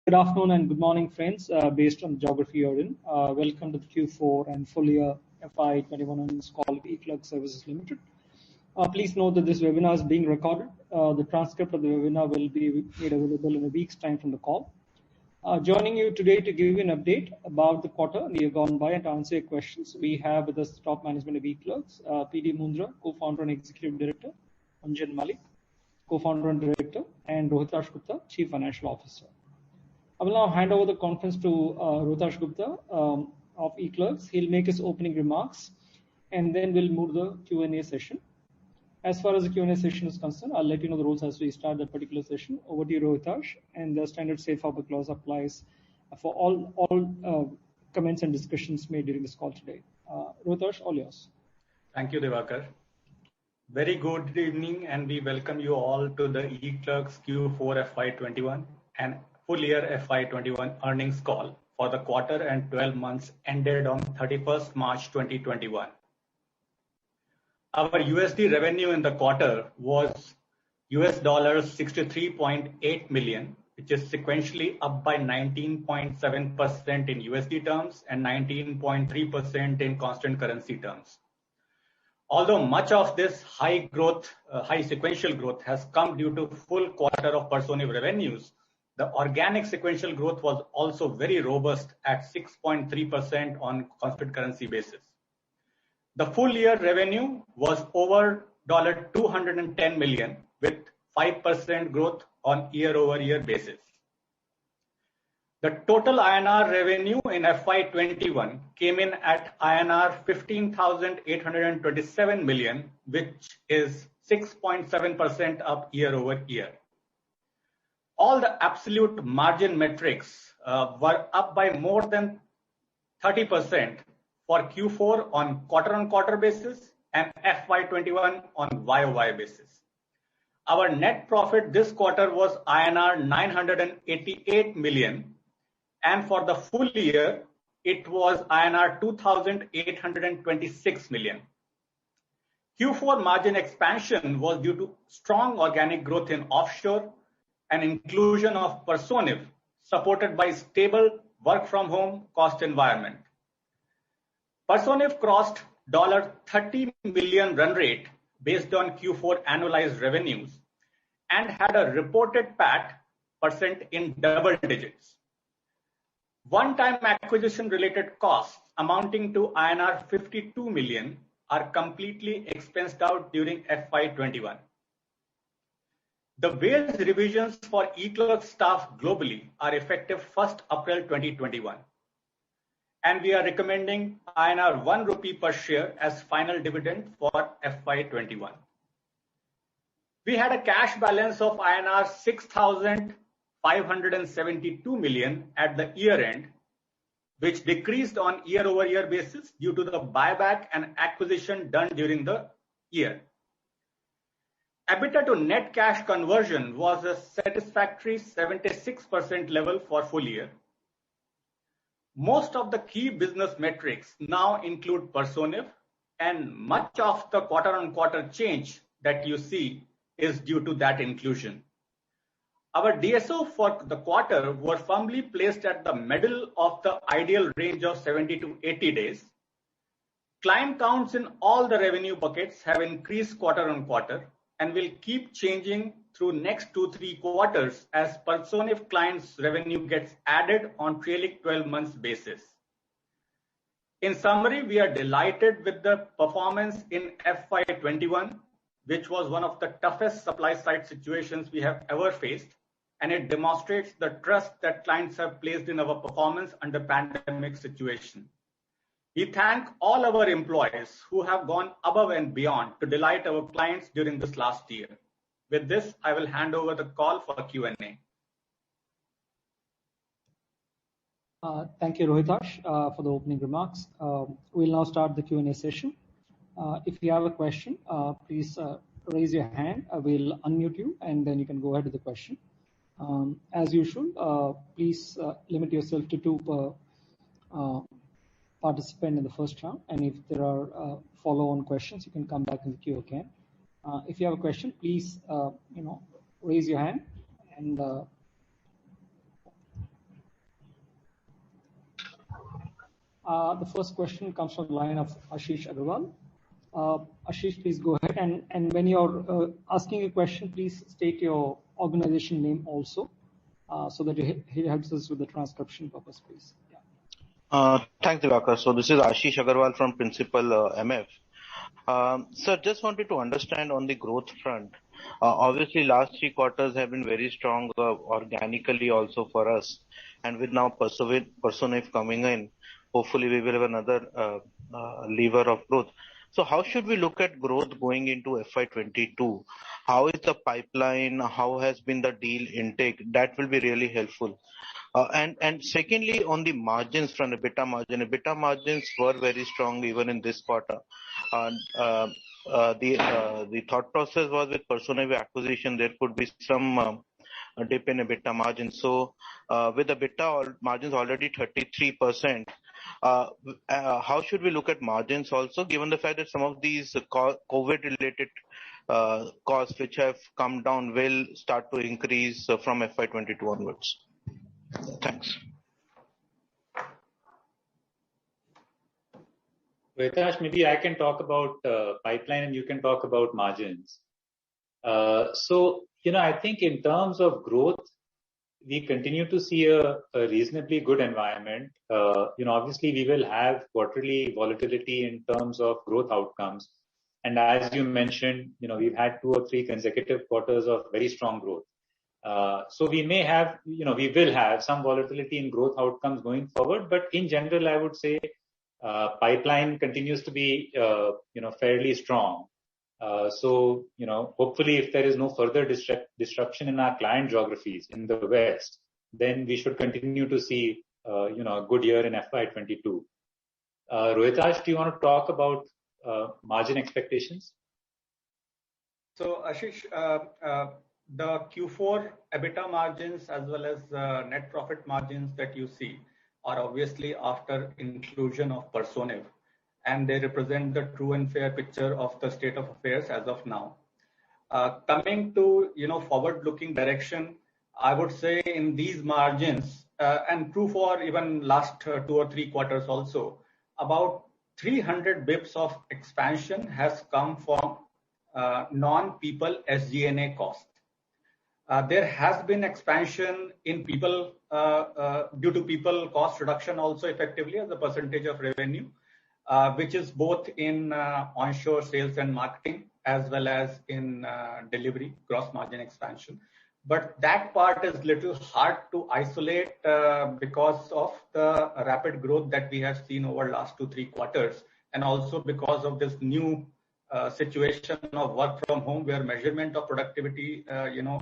Good afternoon and good morning, friends, based on the geography you're in. Welcome to the Q4 and full year FY21 earnings call of eClerx Services Limited. Please note that this webinar is being recorded. The transcript of the webinar will be made available in a week's time from the call. Joining you today to give you an update about the quarter and the year gone by and to answer your questions, we have with us top management of eClerx, PD Mundra, co-founder and executive director, Anjan Malik, co-founder and director, and Rohitash Gupta, chief financial officer. I will now hand over the conference to Rohitash Gupta of eClerx. He'll make his opening remarks, and then we'll move to the Q&A session. As far as the Q&A session is concerned, I'll let you know the rules as we start that particular session. Over to you, Rohitash, and the standard safe harbor clause applies for all comments and discussions made during this call today. Rohitash, all yours. Thank you, Devakar. Very good evening, and we welcome you all to the eClerx Q4 FY21 and full year FY21 earnings call for the quarter and 12 months ended on 31st March 2021. Our USD revenue in the quarter was $63.8 million, which is sequentially up by 19.7% in USD terms and 19.3% in constant currency terms. Although much of this high sequential growth has come due to full quarter of Personiv revenues, the organic sequential growth was also very robust at 6.3% on constant currency basis. The full year revenue was over $210 million with 5% growth on year-over-year basis. The total INR revenue in FY21 came in at INR 15,827 million, which is 6.7% up year-over-year. All the absolute margin metrics were up by more than 30% for Q4 on quarter-on-quarter basis and FY21 on YOY basis. Our net profit this quarter was INR 988 million, and for the full year, it was INR 2,826 million. Q4 margin expansion was due to strong organic growth in offshore and inclusion of Personiv, supported by stable work from home cost environment. Personiv crossed $30 million run rate based on Q4 annualized revenues and had a reported PAT percent in double digits. One-time acquisition related costs amounting to INR 52 million are completely expensed out during FY21. The wage revisions for eClerx staff globally are effective 1st April 2021, and we are recommending INR 1 rupee per share as final dividend for FY21. We had a cash balance of INR 6,572 million at the year end, which decreased on year-over-year basis due to the buyback and acquisition done during the year. EBITDA to net cash conversion was a satisfactory 76% level for full year. Most of the key business metrics now include Personiv, and much of the quarter-on-quarter change that you see is due to that inclusion. Our DSO for the quarter were firmly placed at the middle of the ideal range of 70 to 80 days. Client counts in all the revenue buckets have increased quarter-on-quarter and will keep changing through next 2-3 quarters as Personiv clients' revenue gets added on trailing 12 months basis. In summary, we are delighted with the performance in FY21, which was one of the toughest supply side situations we have ever faced, and it demonstrates the trust that clients have placed in our performance under pandemic situation. We thank all our employees who have gone above and beyond to delight our clients during this last year. With this, I will hand over the call for Q&A. Thank you, Rohitash, for the opening remarks. We'll now start the Q&A session. If you have a question, please raise your hand. I will unmute you, and then you can go ahead with the question. As usual, please limit yourself to 2 per participant in the first round, and if there are follow-on questions, you can come back in the queue again. If you have a question, please raise your hand, and The first question comes from the line of Ashish Agarwal. Ashish, please go ahead. And when you're asking a question, please state your organization name also, so that it helps us with the transcription purpose, please. Yeah. Thanks, Diwakar. So this is Ashish Agarwal from Principal MF. Sir, just wanted to understand on the growth front. Obviously, last 3 quarters have been very strong organically also for us. And with now Personif coming in, hopefully we will have another lever of growth. So how should we look at growth going into FY22? How is the pipeline? How has been the deal intake? That will be really helpful. And secondly, on the margins front, EBITDA margins were very strong even in this quarter. And the thought process was with Personif acquisition, there could be some dip in EBITDA margins. So with EBITDA margins already 33%, how should we look at margins also, given the fact that some of these COVID-related costs which have come down will start to increase from FY22 onwards? Thanks. Rohitash, maybe I can talk about pipeline and you can talk about margins. I think in terms of growth, we continue to see a reasonably good environment. Obviously we will have quarterly volatility in terms of growth outcomes. And as you mentioned, we've had 2 or 3 consecutive quarters of very strong growth. So we will have some volatility in growth outcomes going forward, but in general, I would say pipeline continues to be, fairly strong. So hopefully if there is no further disruption in our client geographies in the West, then we should continue to see, a good year in FY22. Rohitash, do you want to talk about margin expectations? So Ashish, the Q4 EBITDA margins as well as net profit margins that you see are obviously after inclusion of Personif, and they represent the true and fair picture of the state of affairs as of now. Coming to forward-looking direction, I would say in these margins, and true for even last 2 or 3 quarters also, about 300 bips of expansion has come from non-people SG&A cost. There has been expansion in people due to people cost reduction also effectively as a percentage of revenue, which is both in onshore sales and marketing as well as in delivery gross margin expansion. But that part is little hard to isolate because of the rapid growth that we have seen over last 2-3 quarters, and also because of this new situation of work from home where measurement of productivity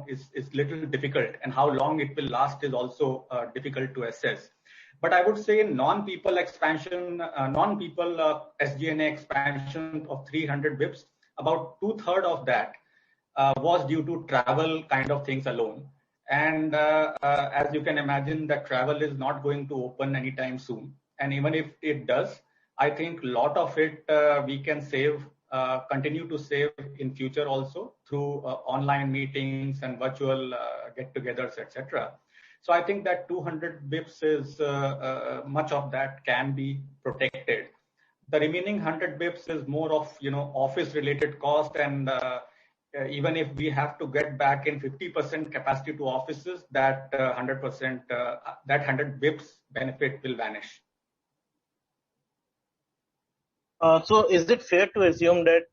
is little difficult, and how long it will last is also difficult to assess. But I would say non-people expansion, non-people SG&A expansion of 300 bips, about 2/3 of that was due to travel kind of things alone. And as you can imagine, that travel is not going to open anytime soon. And even if it does, I think a lot of it we can save, continue to save in future also through online meetings and virtual get-togethers, etc. So I think that 200 bips is much of that can be protected. The remaining 100 bips is more of office-related cost, and even if we have to get back in 50% capacity to offices, that 100% that 100 bips benefit will vanish. So is it fair to assume that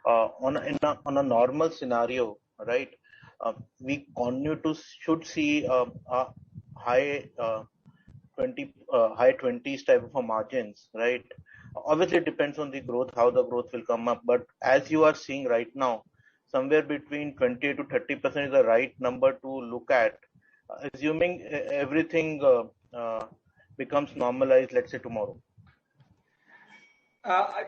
on a normal scenario, right, we should see high 20s type of margins, right? Obviously, it depends on the growth, how the growth will come up. But as you are seeing right now, somewhere between 20 to 30% is the right number to look at, assuming everything becomes normalized, let's say tomorrow.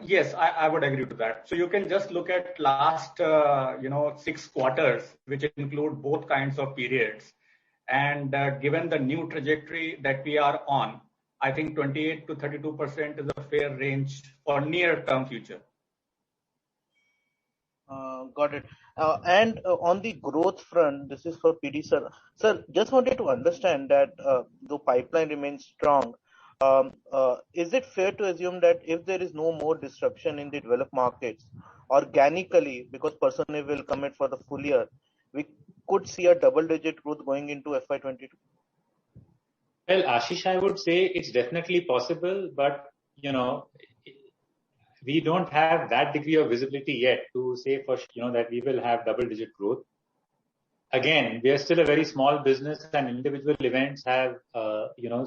Yes, I would agree to that. So you can just look at last 6 quarters, which include both kinds of periods. And given the new trajectory that we are on, I think 28 to 32% is a fair range for near-term future. Got it. And on the growth front, this is for PD sir. Sir, just wanted to understand that the pipeline remains strong. Is it fair to assume that if there is no more disruption in the developed markets, organically, because Personiv will commit for the full year, we could see a double-digit growth going into FY22? Well, Ashish, I would say it's definitely possible, but we don't have that degree of visibility yet to say for that we will have double-digit growth. Again, we are still a very small business, and individual events have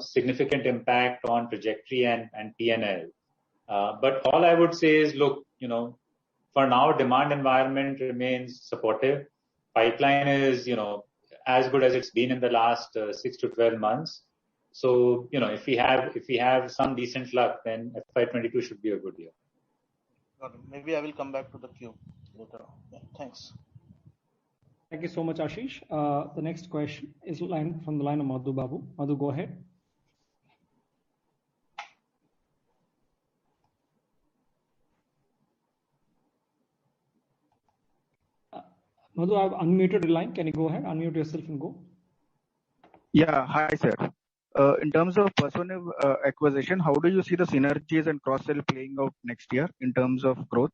significant impact on trajectory and P&L. But all I would say is, look, for now, demand environment remains supportive. Pipeline is as good as it's been in the last 6 to 12 months. So if we have some decent luck, then FY22 should be a good year. Maybe I will come back to the queue later on. Yeah, thanks. Thank you so much, Ashish. The next question is from the line of Madhu Babu. Madhu, go ahead. Madhu, I've unmuted your line. Can you go ahead? Unmute yourself and go. Yeah, hi, sir. In terms of Personiv acquisition, how do you see the synergies and cross-sell playing out next year in terms of growth?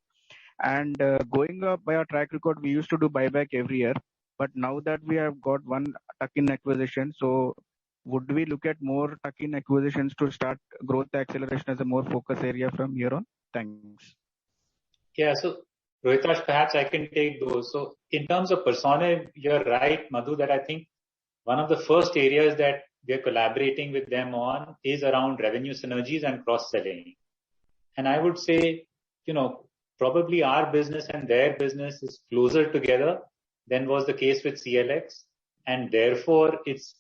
And going up by our track record, we used to do buyback every year, but now that we have got one tuck-in acquisition, so would we look at more tuck-in acquisitions to start growth acceleration as a more focus area from here on? Thanks. Yeah, so Rohitash, perhaps I can take those. So in terms of Personiv, you're right, Madhu, that I think one of the first areas that we're collaborating with them on is around revenue synergies and cross-selling. And I would say, probably our business and their business is closer together than was the case with CLX. And therefore, it's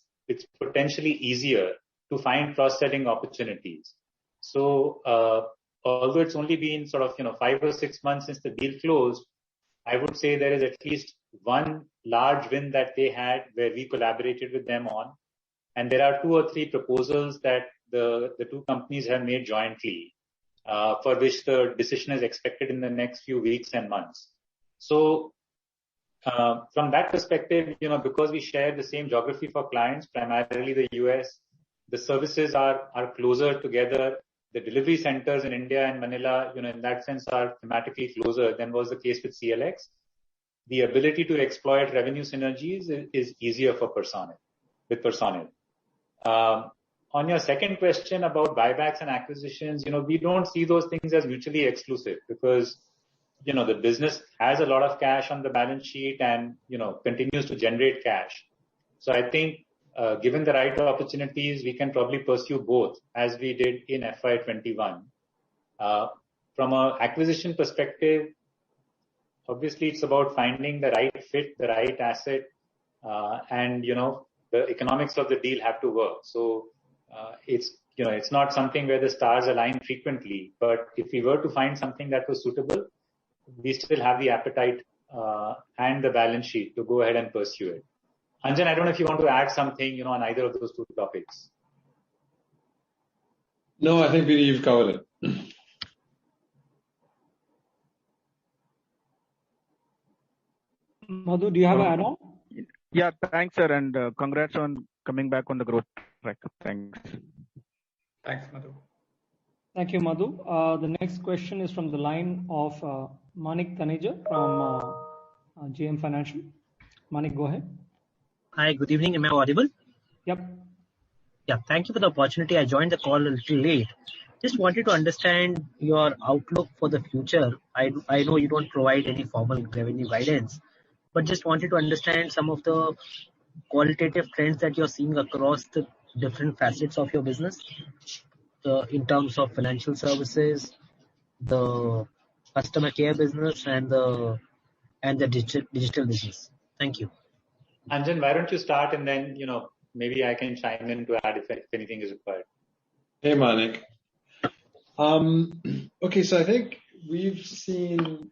potentially easier to find cross-selling opportunities. So, although it's only been sort of, 5 or 6 months since the deal closed, I would say there is at least one large win that they had where we collaborated with them on. And there are 2 or 3 proposals that the two companies have made jointly, for which the decision is expected in the next few weeks and months. So, from that perspective, because we share the same geography for clients, primarily the US, the services are closer together. The delivery centers in India and Manila, in that sense, are thematically closer than was the case with CLX. The ability to exploit revenue synergies is easier for Personiv. On your second question about buybacks and acquisitions, we don't see those things as mutually exclusive because, the business has a lot of cash on the balance sheet and, continues to generate cash. So I think, given the right opportunities, we can probably pursue both as we did in FY21. From an acquisition perspective, obviously it's about finding the right fit, the right asset, and, the economics of the deal have to work. So, it's not something where the stars align frequently, but if we were to find something that was suitable, we still have the appetite, and the balance sheet to go ahead and pursue it. Anjan, I don't know if you want to add something, on either of those 2 topics. No, I think you've covered it. Madhu, do you have an add-on? Yeah, thanks, sir, and congrats on coming back on the growth track. Thanks. Thanks, Madhu. Thank you, Madhu. The next question is from the line of Manik Taneja from JM Financial. Manik, go ahead. Hi, good evening. Am I audible? Yep. Yeah, thank you for the opportunity. I joined the call a little late. Just wanted to understand your outlook for the future. I know you don't provide any formal revenue guidance, but just wanted to understand some of the qualitative trends that you're seeing across the different facets of your business, in terms of financial services, the customer care business, and the digital business. Thank you. Anjan, why don't you start and then, maybe I can chime in to add if anything is required. Hey, Manik. Okay, so I think we've seen,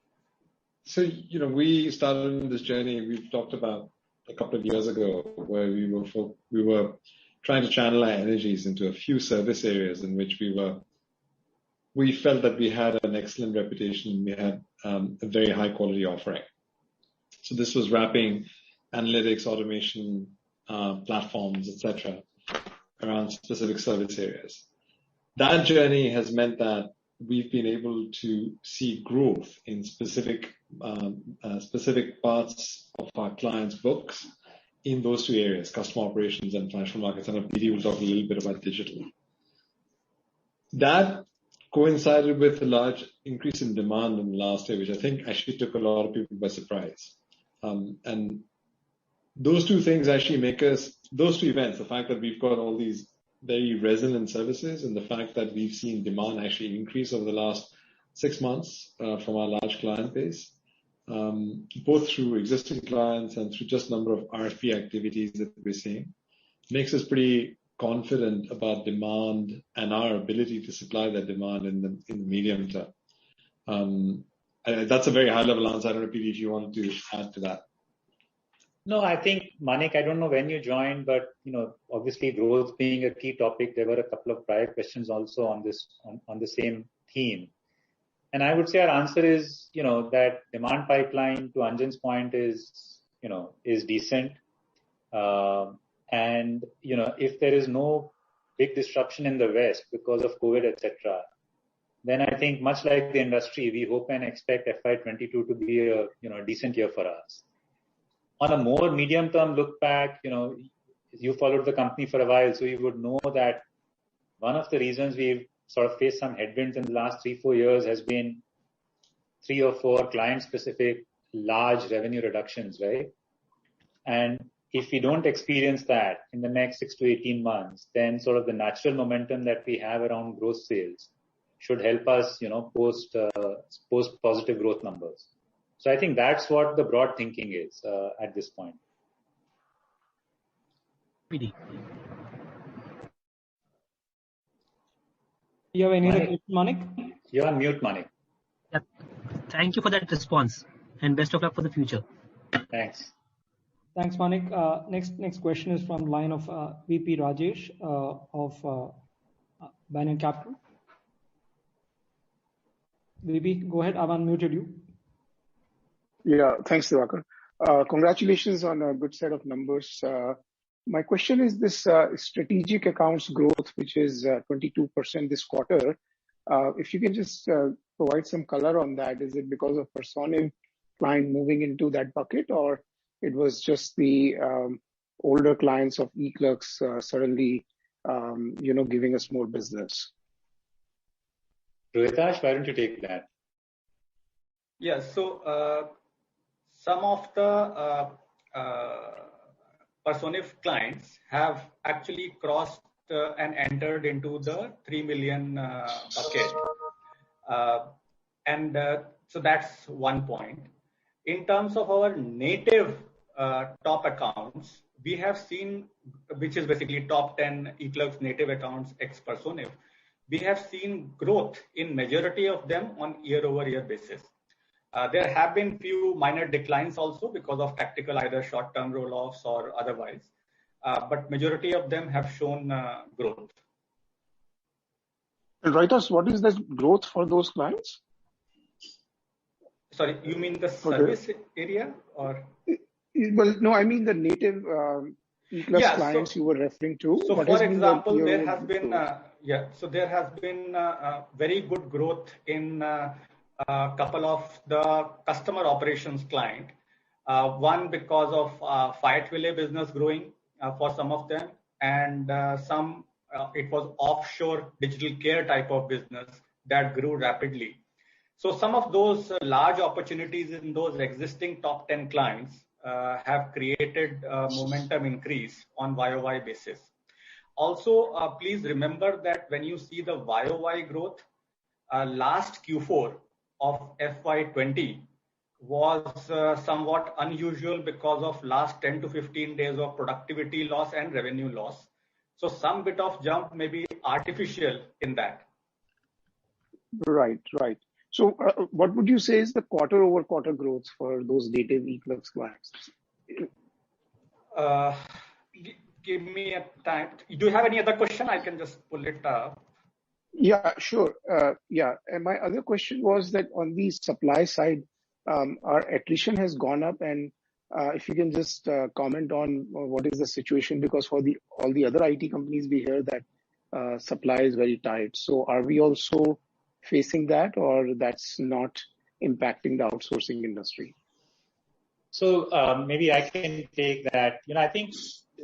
we started this journey we've talked about a couple of years ago where we were trying to channel our energies into a few service areas in which we felt that we had an excellent reputation. We had a very high quality offering. So this was wrapping analytics, automation, platforms, etc., around specific service areas. That journey has meant that we've been able to see growth in specific parts of our clients' books in those two areas, customer operations and financial markets. And PD will talk a little bit about digital. That coincided with a large increase in demand in the last year, which I think actually took a lot of people by surprise. And those two things actually those two events, the fact that we've got all these very resilient services and the fact that we've seen demand actually increase over the last 6 months from our large client base, both through existing clients and through just number of RFP activities that we're seeing, makes us pretty confident about demand and our ability to supply that demand in the medium term. That's a very high level answer. I don't know, PD, if you wanted to add to that. No, I think, Manik, I don't know when you joined, but, obviously growth being a key topic, there were a couple of prior questions also on this, on the same theme. And I would say our answer is, that demand pipeline, to Anjan's point, is decent. And, if there is no big disruption in the West because of COVID, etc., then I think much like the industry, we hope and expect FY22 to be a, decent year for us. On a more medium-term look back, you followed the company for a while, so you would know that one of the reasons we've sort of faced some headwinds in the last 3-4 years has been 3 or 4 client-specific large revenue reductions, right? And if we don't experience that in the next 6 to 18 months, then sort of the natural momentum that we have around growth sales should help us, post positive growth numbers. So I think that's what the broad thinking is at this point. PD. You have any other question, Manik? You're on mute, Manik. Yeah. Thank you for that response and best of luck for the future. Thanks. Thanks, Manik. Next question is from line of VP Rajesh of Banyan Capital. VP, go ahead. I've unmuted you. Yeah, thanks, Diwakar. Congratulations on a good set of numbers. My question is this strategic accounts growth, which is 22% this quarter. If you can just provide some color on that. Is it because of Personiv client moving into that bucket, or it was just the older clients of eClerx suddenly, giving us more business? Rohitash, why don't you take that? Yeah, so some of the Personiv clients have actually crossed and entered into the 3 million bucket. So that's one point. In terms of our native top accounts, we have seen, which is basically top 10 eClerx native accounts ex Personiv, we have seen growth in majority of them on year-over-year basis. There have been few minor declines also because of tactical either short-term roll-offs or otherwise, but majority of them have shown growth. And Rohitash, what is the growth for those clients? Sorry, you mean the service area or? Well, no, I mean the native eClerx clients you were referring to. So, for example, there has been there has been very good growth in a couple of the customer operations client. One because of Fayetteville business growing for some of them, and some it was offshore digital care type of business that grew rapidly. So some of those large opportunities in those existing top 10 clients have created momentum increase on YOY basis. Also, please remember that when you see the YOY growth, last Q4 of FY20 was somewhat unusual because of last 10 to 15 days of productivity loss and revenue loss. So some bit of jump may be artificial in that. Right. So what would you say is the quarter-over-quarter growth for those native eClerx clients? Give me a time. Do you have any other question? I can just pull it up. Yeah, sure. And my other question was that on the supply side, our attrition has gone up, and if you can just comment on what is the situation, because for all the other IT companies, we hear that supply is very tight. So are we also facing that, or that's not impacting the outsourcing industry? So maybe I can take that. I think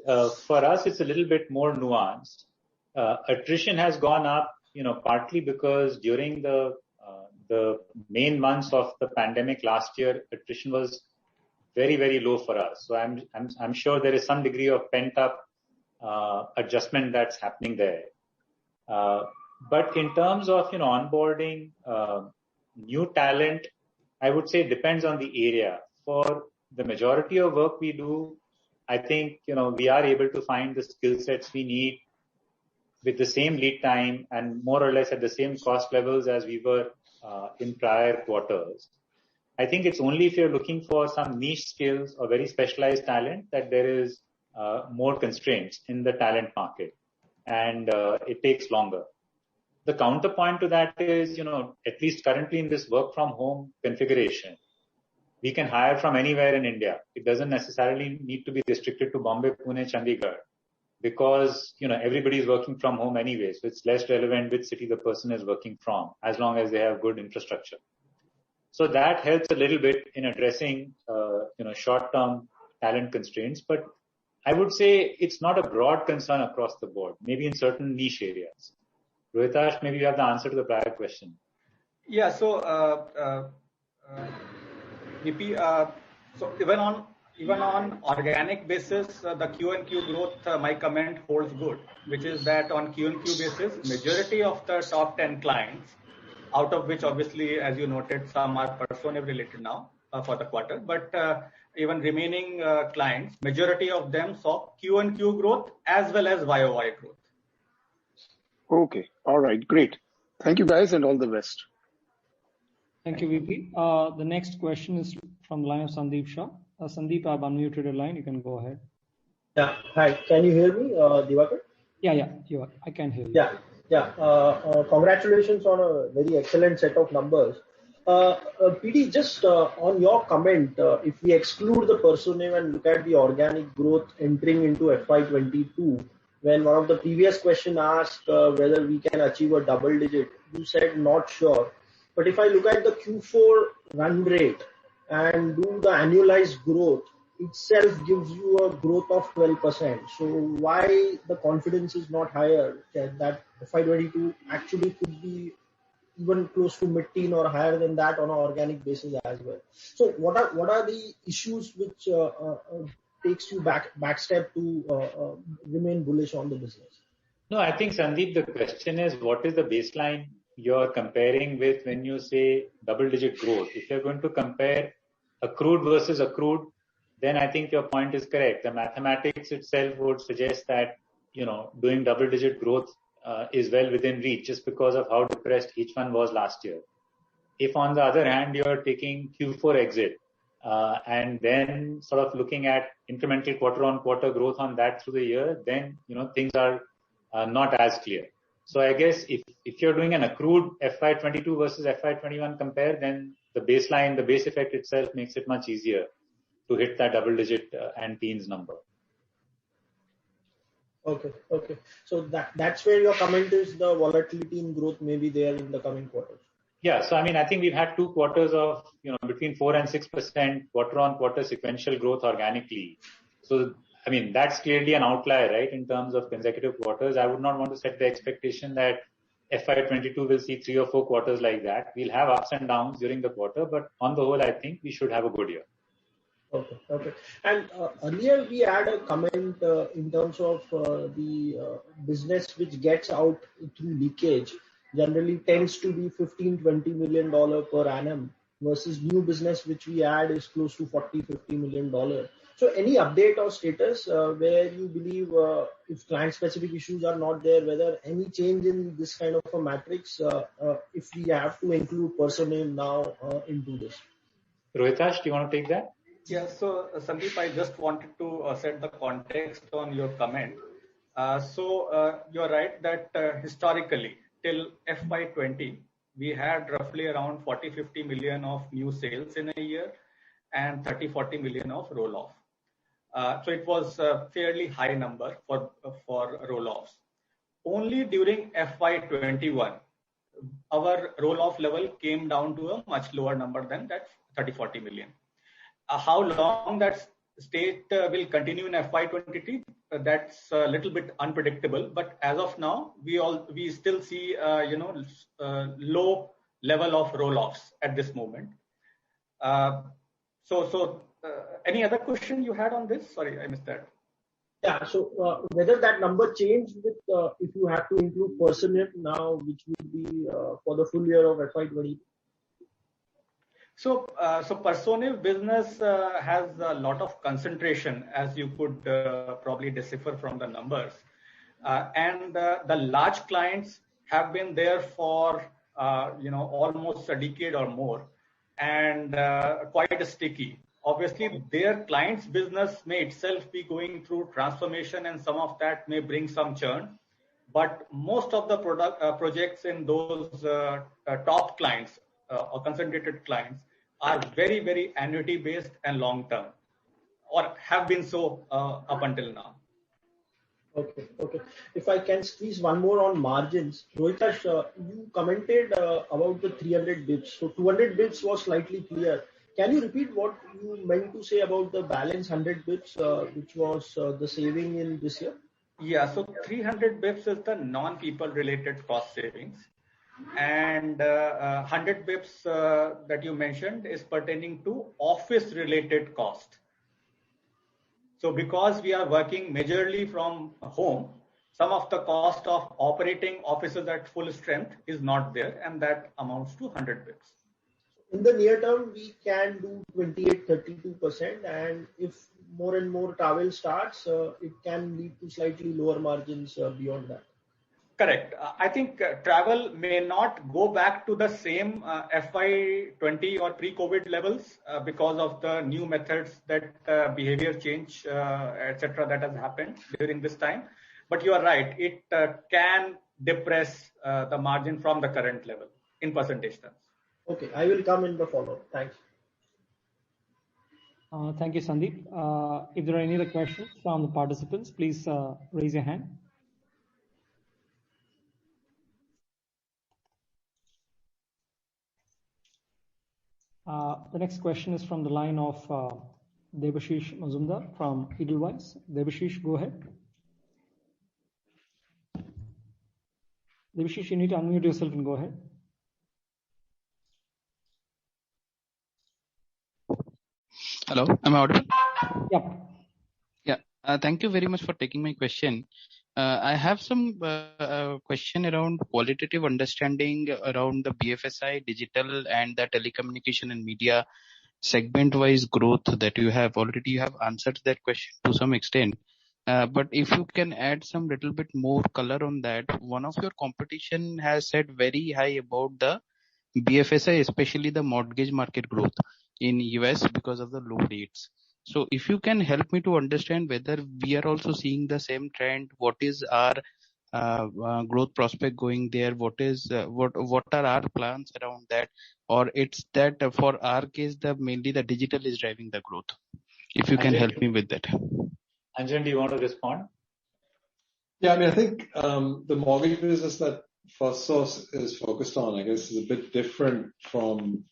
for us it's a little bit more nuanced. Attrition has gone up, partly because during the main months of the pandemic last year, attrition was very, very low for us. So I'm sure there is some degree of pent up adjustment that's happening there. But in terms of onboarding new talent, I would say it depends on the area. For the majority of work we do, I think we are able to find the skill sets we need with the same lead time and more or less at the same cost levels as we were in prior quarters. I think it's only if you're looking for some niche skills or very specialized talent that there is more constraints in the talent market, and it takes longer. The counterpoint to that is, at least currently in this work from home configuration, we can hire from anywhere in India. It doesn't necessarily need to be restricted to Bombay, Pune, Chandigarh, because, everybody is working from home anyway. So it's less relevant which city the person is working from, as long as they have good infrastructure. So that helps a little bit in addressing, short-term talent constraints. But I would say it's not a broad concern across the board, maybe in certain niche areas. Rohitash, maybe you have the answer to the prior question. Yeah, so VP, so even on organic basis, the Q&Q growth, my comment holds good, which is that on Q&Q basis, majority of the top 10 clients, out of which obviously, as you noted, some are personnel related now for the quarter, but even remaining clients, majority of them saw Q&Q growth as well as YOY growth. Okay. All right. Great. Thank you guys and all the best. Thank you, VP. The next question is from the line of Sandeep Shah. Sandeep, I've unmuted your line. You can go ahead. Yeah. Hi. Can you hear me, Diwakar? Yeah. I can hear you. Yeah. Congratulations on a very excellent set of numbers. PD, just on your comment, if we exclude the personnel and look at the organic growth entering into FY22, when one of the previous question asked whether we can achieve a double digit, you said not sure. But if I look at the Q4 run rate and do the annualized growth, itself gives you a growth of 12%. So why the confidence is not higher that FY22 actually could be even close to mid-teen or higher than that on an organic basis as well? So what are the issues which takes you backstep to remain bullish on the business? No, I think, Sandeep, the question is what is the baseline you're comparing with when you say double-digit growth? If you're going to compare accrued versus accrued, then I think your point is correct. The mathematics itself would suggest that, doing double-digit growth is well within reach just because of how depressed each one was last year. If on the other hand, you're taking Q4 exit and then sort of looking at incremental quarter-on-quarter growth on that through the year, then, things are not as clear. So I guess if you're doing an accrued FY22 versus FY21 compare, then the baseline, the base effect itself makes it much easier to hit that double digit and teens number. Okay. So that's where your comment is, the volatility in growth may be there in the coming quarters. Yeah. So, I think we've had 2 quarters of, between 4 and 6% quarter-on-quarter sequential growth organically. So, that's clearly an outlier, right? In terms of consecutive quarters, I would not want to set the expectation that FY22 will see 3 or 4 quarters like that. We'll have ups and downs during the quarter, but on the whole, I think we should have a good year. Okay. And earlier we had a comment in terms of the business which gets out through leakage generally tends to be $15-20 million per annum versus new business which we add is close to $40-50 million. So any update or status where you believe if client specific issues are not there, whether any change in this kind of a matrix if we have to include personnel now into this? Rohitash, do you want to take that? Yeah, so Sandeep, I just wanted to set the context on your comment. So you're right that historically till FY20, we had roughly around 40-50 million of new sales in a year and 30-40 million of roll-off. So it was a fairly high number for roll-offs. only during FY21, our roll-off level came down to a much lower number than that 30-40 million. How long that state will continue in FY23, that's a little bit unpredictable. But as of now, we still see low level of roll-offs at this moment. Any other question you had on this? Sorry, I missed that. Yeah. So whether that number changed with if you have to include personnel now, which would be for the full year of FY20. So personnel business has a lot of concentration, as you could probably decipher from the numbers, and the large clients have been there for almost a decade or more, and quite sticky. Obviously, their clients' business may itself be going through transformation, and some of that may bring some churn. But most of the projects in those top clients or concentrated clients are very, very annuity based and long term, or have been so up until now. Okay. If I can squeeze one more on margins, Rohitash, you commented about the 300 bits. So 200 bits was slightly clear. Can you repeat what you meant to say about the balance 100 bits, which was the saving in this year? Yeah, so 300 bits is the non-people related cost savings. And 100 bips that you mentioned is pertaining to office related cost. So because we are working majorly from home, some of the cost of operating offices at full strength is not there, and that amounts to 100 bips. In the near term, we can do 28-32%, and if more and more travel starts, it can lead to slightly lower margins beyond that. Correct. I think travel may not go back to the same FY20 or pre-COVID levels because of the new methods that behavior change, etc., that has happened during this time. But you are right, it can depress the margin from the current level in percentage terms. Okay, I will come in the follow-up. Thanks. Thank you, Sandeep. If there are any other questions from the participants, please raise your hand. The next question is from the line of Debashish Mazumdar from Edelweiss. Debashish, go ahead. Debashish, you need to unmute yourself and go ahead. Hello, am I audible? Yep. Yeah. Thank you very much for taking my question. I have some question around qualitative understanding around the BFSI, digital, and the telecommunication and media segment-wise growth that you have already. You have answered that question to some extent. But if you can add some little bit more color on that, one of your competition has said very high about the BFSI, especially the mortgage market growth in US because of the low rates. So if you can help me to understand whether we are also seeing the same trend, what is our growth prospect going there? What are our plans around that? Or it's that for our case, mainly the digital is driving the growth. If you can help me with that. Anjan, do you want to respond? Yeah, I mean, I think the mortgage business that Firstsource is focused on, I guess, is a bit different from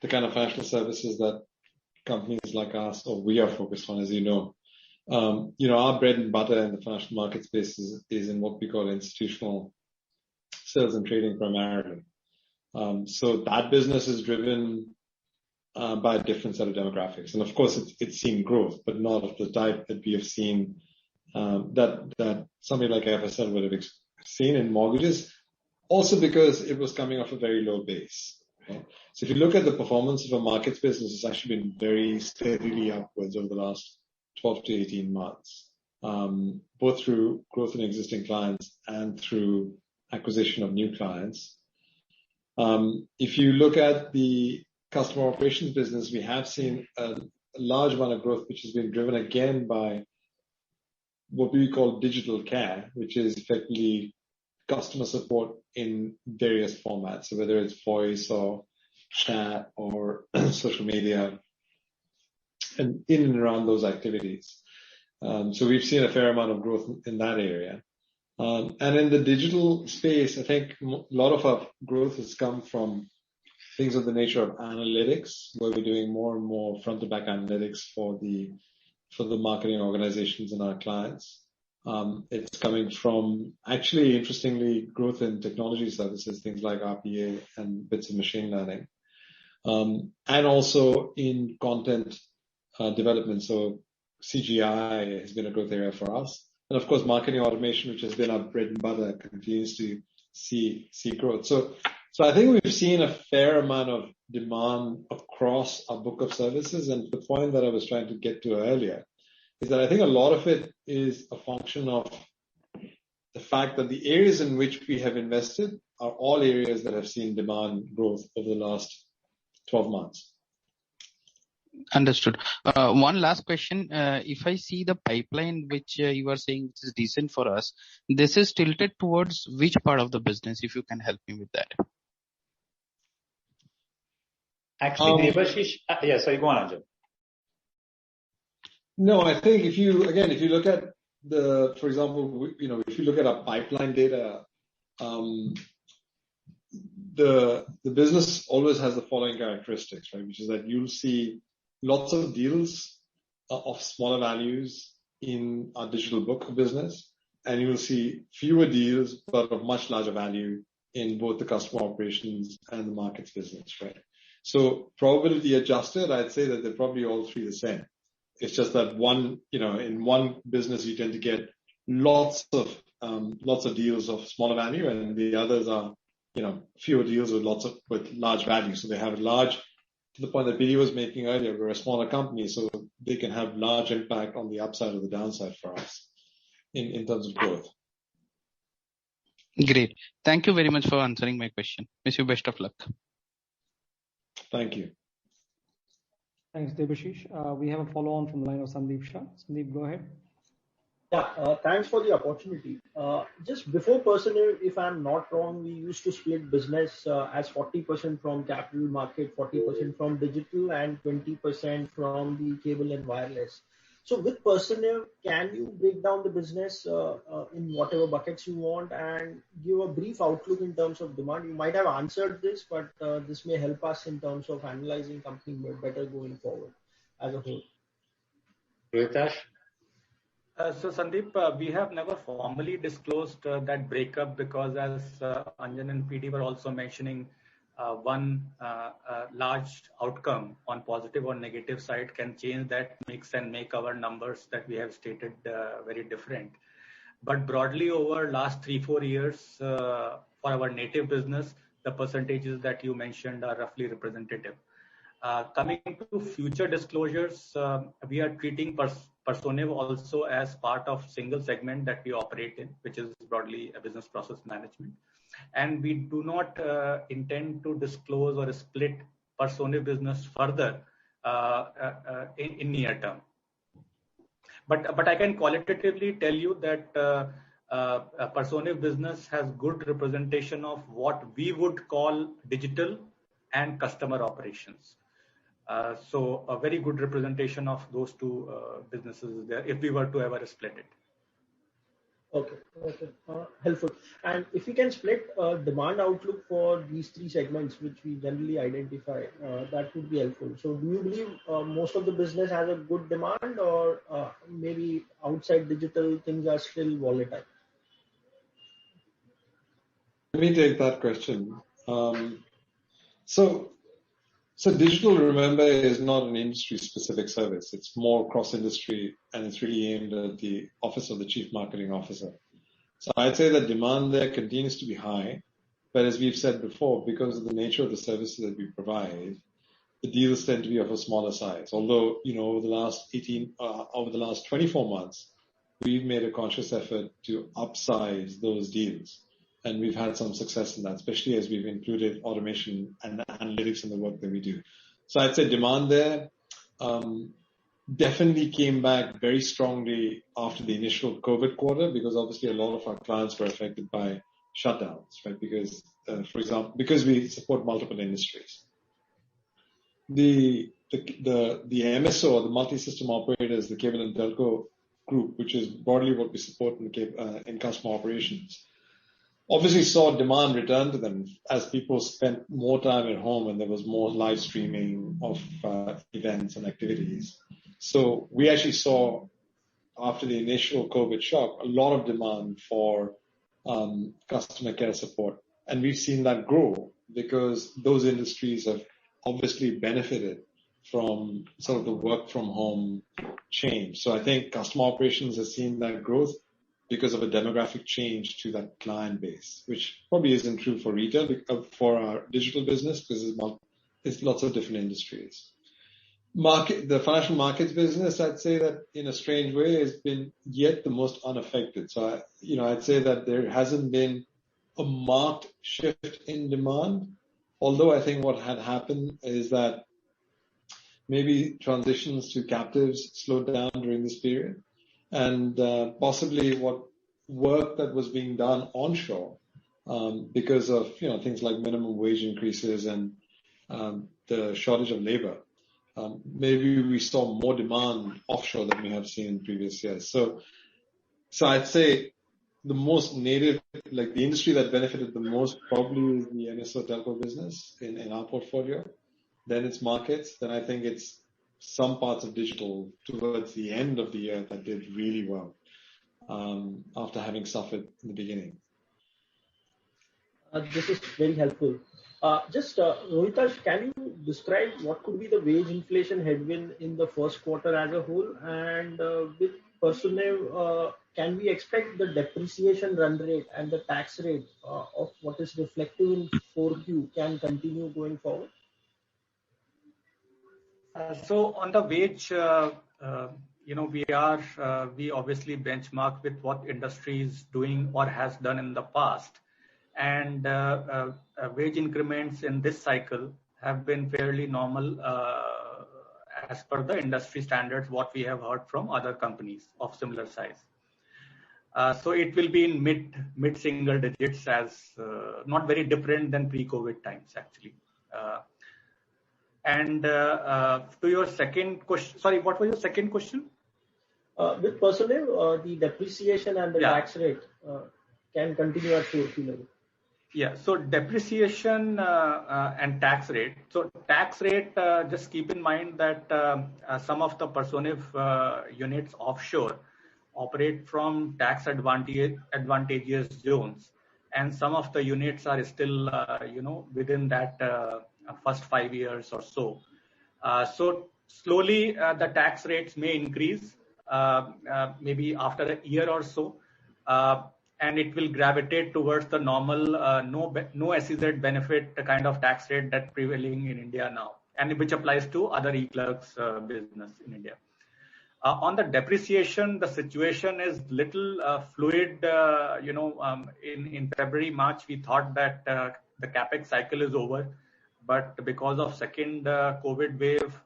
the kind of financial services that companies like us or we are focused on, as you know. Our bread and butter in the financial market space is in what we call institutional sales and trading primarily. So that business is driven by a different set of demographics. And of course, it's seen growth, but not of the type that we have seen that somebody like FSL would have seen in mortgages, also because it was coming off a very low base. Right? So if you look at the performance of a markets business, it's actually been very steadily upwards over the last 12 to 18 months, both through growth in existing clients and through acquisition of new clients. If you look at the customer operations business, we have seen a large amount of growth, which has been driven again by what we call digital care, which is effectively customer support in various formats. So whether it's voice or chat or social media and in and around those activities. So we've seen a fair amount of growth in that area. And in the digital space, I think a lot of our growth has come from things of the nature of analytics, where we're doing more and more front to back analytics for the marketing organizations and our clients. It's coming from actually, interestingly, growth in technology services, things like RPA and bits of machine learning. And also in content development. So CGI has been a growth area for us. And of course, marketing automation, which has been our bread and butter, continues to see growth. So I think we've seen a fair amount of demand across our book of services. And the point that I was trying to get to earlier is that I think a lot of it is a function of the fact that the areas in which we have invested are all areas that have seen demand growth over the last 12 months. Understood. One last question. If I see the pipeline, which you are saying is decent for us, this is tilted towards which part of the business, if you can help me with that? Actually, Debashish, sorry, go on, Anjan. No, I think if you look at for example, if you look at our pipeline data, the business always has the following characteristics, right? Which is that you'll see lots of deals of smaller values in our digital book of business, and you will see fewer deals but of much larger value in both the customer operations and the markets business, right? So probability adjusted, I'd say that they're probably all three the same. It's just that in one business you tend to get lots of deals of smaller value, and the others are fewer deals with large value. So they have large, to the point that BD was making earlier, we're a smaller company, so they can have large impact on the upside or the downside for us in terms of growth. Great. Thank you very much for answering my question. Wish you best of luck. Thank you. Thanks, Debashish. We have a follow-on from the line of Sandeep Shah. Sandeep, go ahead. Yeah, thanks for the opportunity. Just before Personnel, if I'm not wrong, we used to split business as 40% from capital market, 40% from digital, and 20% from the cable and wireless. So with Personnel, can you break down the business in whatever buckets you want and give a brief outlook in terms of demand? You might have answered this, but this may help us in terms of analyzing company better going forward as a whole. Rohitash? So Sandeep, we have never formally disclosed that breakup because as Anjan and PD were also mentioning, one large outcome on positive or negative side can change that mix and make our numbers that we have stated very different. But broadly over last 3-4 years, for our native business, the percentages that you mentioned are roughly representative. Coming to future disclosures, we are treating Personnel also as part of single segment that we operate in, which is broadly a business process management. And we do not intend to disclose or split Personnel business further in near term. But I can qualitatively tell you that Personnel business has good representation of what we would call digital and customer operations. So a very good representation of those two businesses is there if we were to ever split it. Okay. Helpful. And if you can split demand outlook for these three segments, which we generally identify, that would be helpful. So do you believe most of the business has a good demand, or maybe outside digital things are still volatile? Let me take that question. So digital, remember, is not an industry-specific service. It's more cross-industry, and it's really aimed at the office of the chief marketing officer. So I'd say that demand there continues to be high, but as we've said before, because of the nature of the services that we provide, the deals tend to be of a smaller size. Although, over the last 24 months, we've made a conscious effort to upsize those deals. And we've had some success in that, especially as we've included automation and analytics in the work that we do. So I'd say demand there definitely came back very strongly after the initial COVID quarter, because obviously a lot of our clients were affected by shutdowns, right? Because, for example, because we support multiple industries. The MSO, the multi-system operators, the cable and telco group, which is broadly what we support in customer operations, obviously saw demand return to them as people spent more time at home and there was more live streaming of events and activities. So we actually saw, after the initial COVID shock, a lot of demand for customer care support. And we've seen that grow because those industries have obviously benefited from sort of the work from home change. So I think customer operations has seen that growth because of a demographic change to that client base, which probably isn't true for retail, for our digital business, because there's lots of different industries. The financial markets business, I'd say that in a strange way has been yet the most unaffected. So I'd say that there hasn't been a marked shift in demand. Although I think what had happened is that maybe transitions to captives slowed down during this period, and possibly what work that was being done onshore because of things like minimum wage increases and the shortage of labor. Maybe we saw more demand offshore than we have seen in previous years. So I'd say the most native, like the industry that benefited the most probably is the NSO telco business in our portfolio. Then it's markets. Then I think it's some parts of digital towards the end of the year that did really well after having suffered in the beginning. This is very helpful. Rohitash, can you describe what could be the wage inflation headwind in the first quarter as a whole? And with Personnel, can we expect the depreciation run rate and the tax rate of what is reflective in 4Q can continue going forward? So on the wage, we obviously benchmark with what industry is doing or has done in the past. And wage increments in this cycle have been fairly normal as per the industry standards, what we have heard from other companies of similar size. So it will be in mid single digits, as not very different than pre-COVID times actually. And to your second question, sorry, what was your second question? With personnel, the depreciation and the tax rate can continue at 4Q level. Yeah, so depreciation and tax rate. So tax rate, just keep in mind that some of the Personiv units offshore operate from tax advantageous zones, and some of the units are still, within that first 5 years or so. So slowly the tax rates may increase, maybe after a year or so. And it will gravitate towards the normal no SEZ benefit, the kind of tax rate that's prevailing in India now, and which applies to other e-clerks business in India. On the depreciation, the situation is little fluid. In February, March, we thought that the capex cycle is over, but because of second COVID wave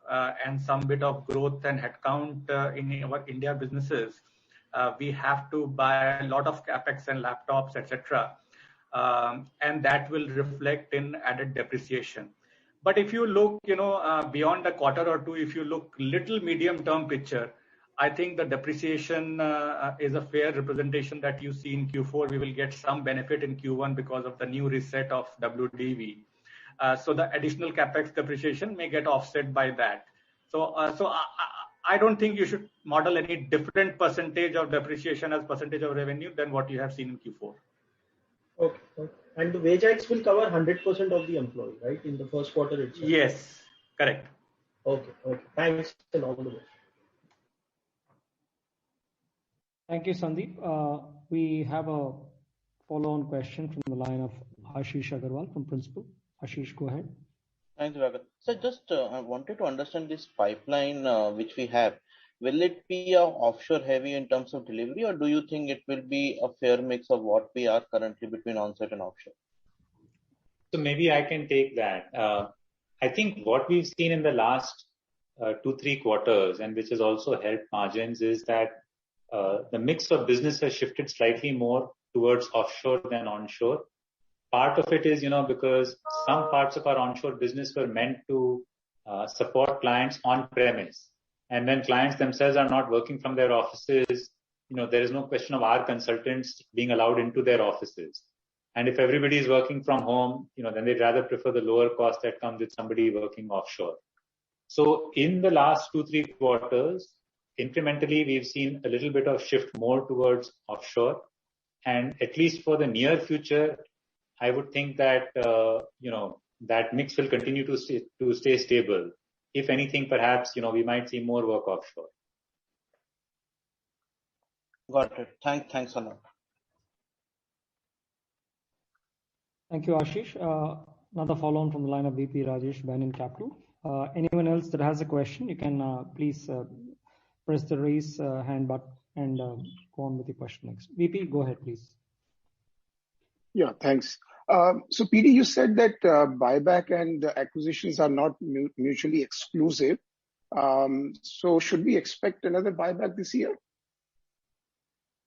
and some bit of growth and headcount in our India businesses, we have to buy a lot of capex and laptops, etc., and that will reflect in added depreciation. But if you look, beyond a quarter or two, if you look little medium-term picture, I think the depreciation is a fair representation that you see in Q4. We will get some benefit in Q1 because of the new reset of WDV. So the additional capex depreciation may get offset by that. So I don't think you should model any different percentage of depreciation as percentage of revenue than what you have seen in Q4. Okay. And the wage hikes will cover 100% of the employee, right, in the first quarter itself? Yes, correct. Okay. Thanks and all the best. Thank you, Sandeep. We have a follow-on question from the line of Ashish Agarwal from Principal. Ashish, go ahead. Thanks, Vagar. So just I wanted to understand this pipeline which we have. Will it be offshore heavy in terms of delivery, or do you think it will be a fair mix of what we are currently between onshore and offshore? So maybe I can take that. I think what we've seen in the last 2-3 quarters, and which has also helped margins, is that the mix of business has shifted slightly more towards offshore than onshore. Part of it is, because some parts of our onshore business were meant to support clients on premise. And when clients themselves are not working from their offices, there is no question of our consultants being allowed into their offices. And if everybody is working from home, then they'd rather prefer the lower cost that comes with somebody working offshore. So in the last 2-3 quarters, incrementally, we've seen a little bit of shift more towards offshore. And at least for the near future, I would think that, that mix will continue to stay stable. If anything, perhaps, we might see more work offshore. Got it. Thanks a lot. Thank you, Ashish. Another follow-on from the line of VP Rajesh, Banyan Capital. Anyone else that has a question, you can please press the raise hand button and go on with your question next. VP, go ahead, please. Yeah, thanks. So, PD, you said that buyback and acquisitions are not mutually exclusive. So, should we expect another buyback this year?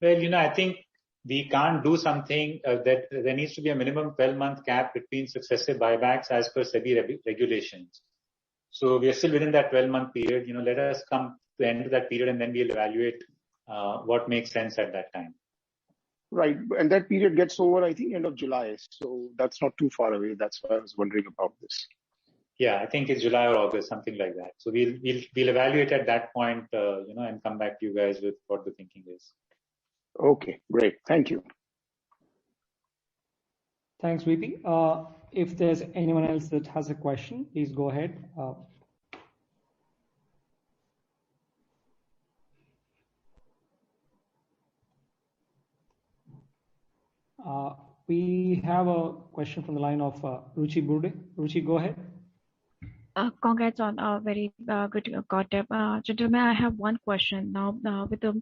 Well, I think we can't do something that there needs to be a minimum 12-month cap between successive buybacks as per SEBI regulations. So we are still within that 12-month period. Let us come to the end of that period and then we'll evaluate what makes sense at that time. Right. And that period gets over, I think, end of July. So that's not too far away. That's why I was wondering about this. Yeah, I think it's July or August, something like that. So we'll evaluate at that point, and come back to you guys with what the thinking is. Okay, great. Thank you. Thanks, VP. If there's anyone else that has a question, please go ahead. We have a question from the line of Ruchi Burde. Ruchi, go ahead. Congrats on a very good quarter. Gentlemen, I have one question now. With the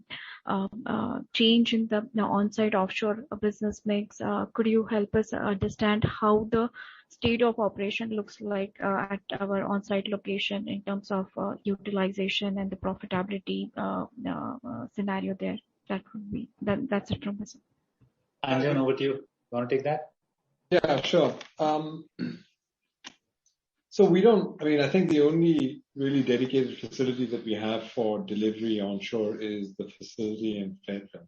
change in the on-site offshore business mix, could you help us understand how the state of operation looks like at our on-site location in terms of utilization and the profitability scenario there? That's it from us. Anjan, over to you. Want to take that? Yeah, sure. So I think the only really dedicated facility that we have for delivery onshore is the facility in Fairfield.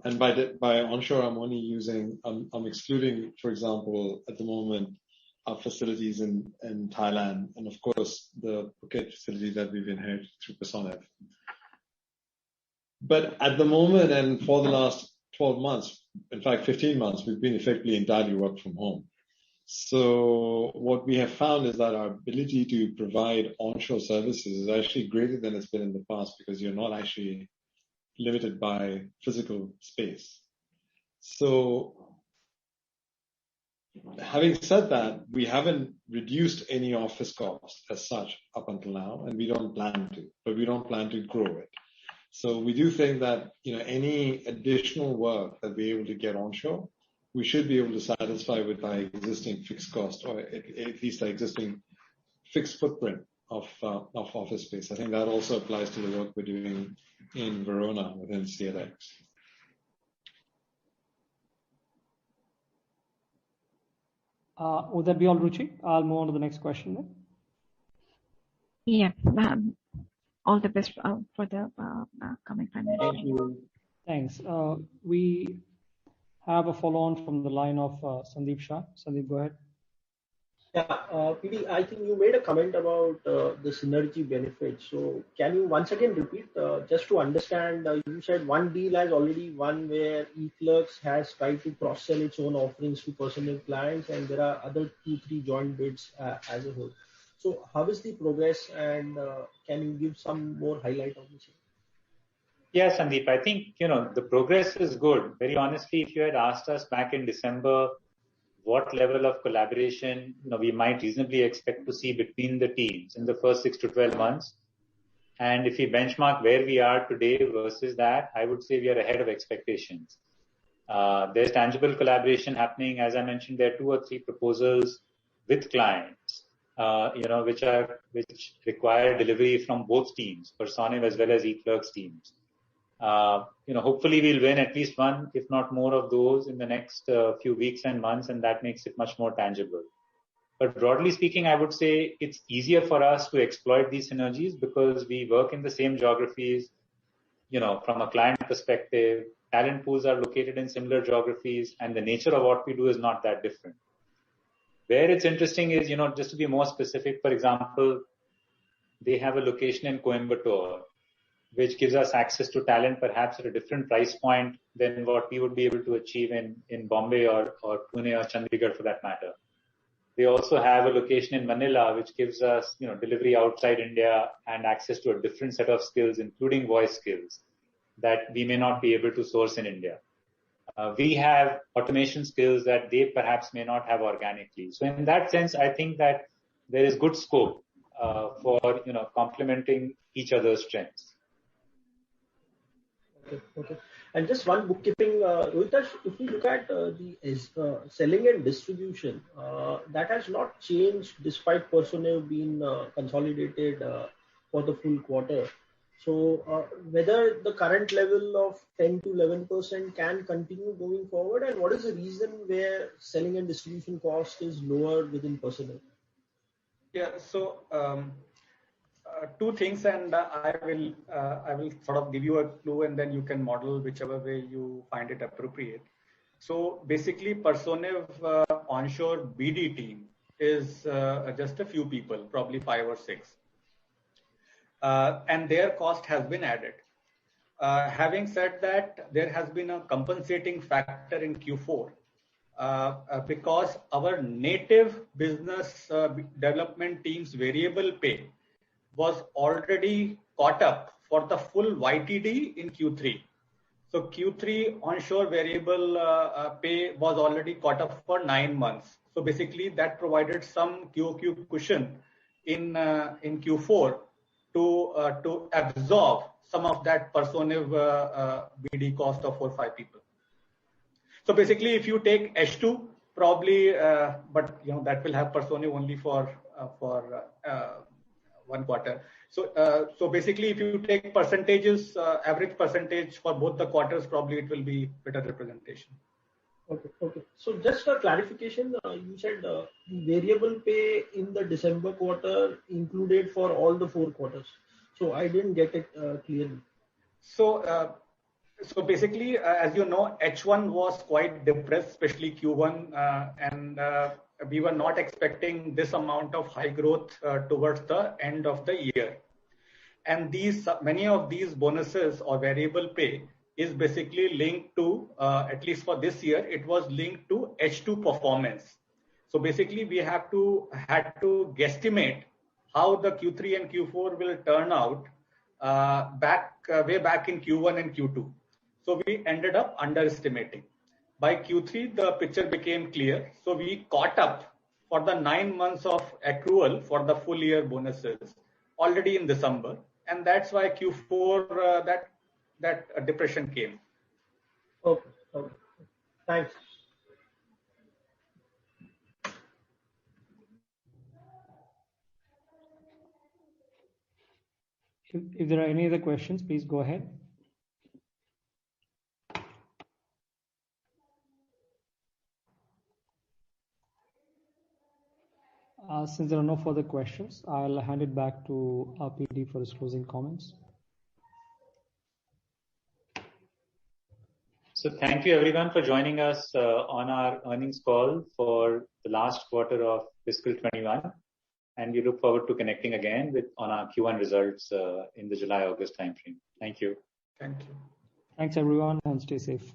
And by onshore, I'm excluding, for example, at the moment, our facilities in Thailand, and of course, the Phuket facility that we've inherited through Personev. But at the moment, and for the last 12 months, in fact, 15 months, we've been effectively entirely work from home. So what we have found is that our ability to provide onshore services is actually greater than it's been in the past because you're not actually limited by physical space. So having said that, we haven't reduced any office costs as such up until now, and we don't plan to, but we don't plan to grow it. So we do think that, any additional work that we're able to get onshore, we should be able to satisfy with our existing fixed cost, or at least our existing fixed footprint of office space. I think that also applies to the work we're doing in Verona within CLX. Would that be all, Ruchi? I'll move on to the next question then. Yeah. All the best for the coming financial year. Thank you. Thanks. We have a follow-on from the line of Sandeep Shah. Sandeep, go ahead. Yeah, PD, I think you made a comment about the synergy benefits. So can you once again repeat, just to understand, you said one deal has already won where eClerx has tried to cross-sell its own offerings to personal clients, and there are other 2-3 joint bids as a whole. So how is the progress, and can you give some more highlight on this? Yeah, Sandeep, I think, the progress is good. Very honestly, if you had asked us back in December what level of collaboration, we might reasonably expect to see between the teams in the first 6 to 12 months. And if we benchmark where we are today versus that, I would say we are ahead of expectations. There's tangible collaboration happening. As I mentioned, there are 2 or 3 proposals with clients, which require delivery from both teams, Personev as well as eClerx teams. Hopefully we'll win at least one, if not more of those in the next few weeks and months, and that makes it much more tangible. But broadly speaking, I would say it's easier for us to exploit these synergies because we work in the same geographies. From a client perspective, talent pools are located in similar geographies, and the nature of what we do is not that different. Where it's interesting is, just to be more specific, for example, they have a location in Coimbatore, which gives us access to talent perhaps at a different price point than what we would be able to achieve in Bombay or Pune or Chandigarh for that matter. They also have a location in Manila, which gives us, delivery outside India and access to a different set of skills, including voice skills that we may not be able to source in India. We have automation skills that they perhaps may not have organically. So in that sense, I think that there is good scope for complementing each other's strengths. Okay. And just one bookkeeping, Rohitash, if we look at the selling and distribution, that has not changed despite Personav being consolidated for the full quarter. So whether the current level of 10 to 11% can continue going forward, and what is the reason where selling and distribution cost is lower within Personav? Yeah, so two things, and I will sort of give you a clue, and then you can model whichever way you find it appropriate. So basically, Personav onshore BD team is just a few people, probably 5 or 6, and their cost has been added. Having said that, there has been a compensating factor in Q4 because our native business development team's variable pay was already caught up for the full YTD in Q3. So Q3 onshore variable pay was already caught up for 9 months. So basically that provided some QOQ cushion in Q4 to absorb some of that Personav BD cost of 4 or 5 people. So basically, if you take H2, probably, but that will have Personav only for 1 quarter. So basically, if you take percentages, average percentage for both the quarters, probably it will be better representation. Okay. So just a clarification, you said variable pay in the December quarter included for all the 4 quarters. So I didn't get it clearly. So basically, as you know, H1 was quite depressed, especially Q1, and we were not expecting this amount of high growth towards the end of the year. And many of these bonuses or variable pay is basically linked to, at least for this year, it was linked to H2 performance. So basically, we had to guesstimate how the Q3 and Q4 will turn out way back in Q1 and Q2. So we ended up underestimating. By Q3, the picture became clear. So we caught up for the 9 months of accrual for the full year bonuses already in December. And that's why Q4, that depression came. Okay. Thanks. If there are any other questions, please go ahead. Since there are no further questions, I'll hand it back to our PD for his closing comments. So thank you everyone for joining us on our earnings call for the last quarter of fiscal 21. And we look forward to connecting again on our Q1 results in the July-August timeframe. Thank you. Thank you. Thanks everyone, and stay safe.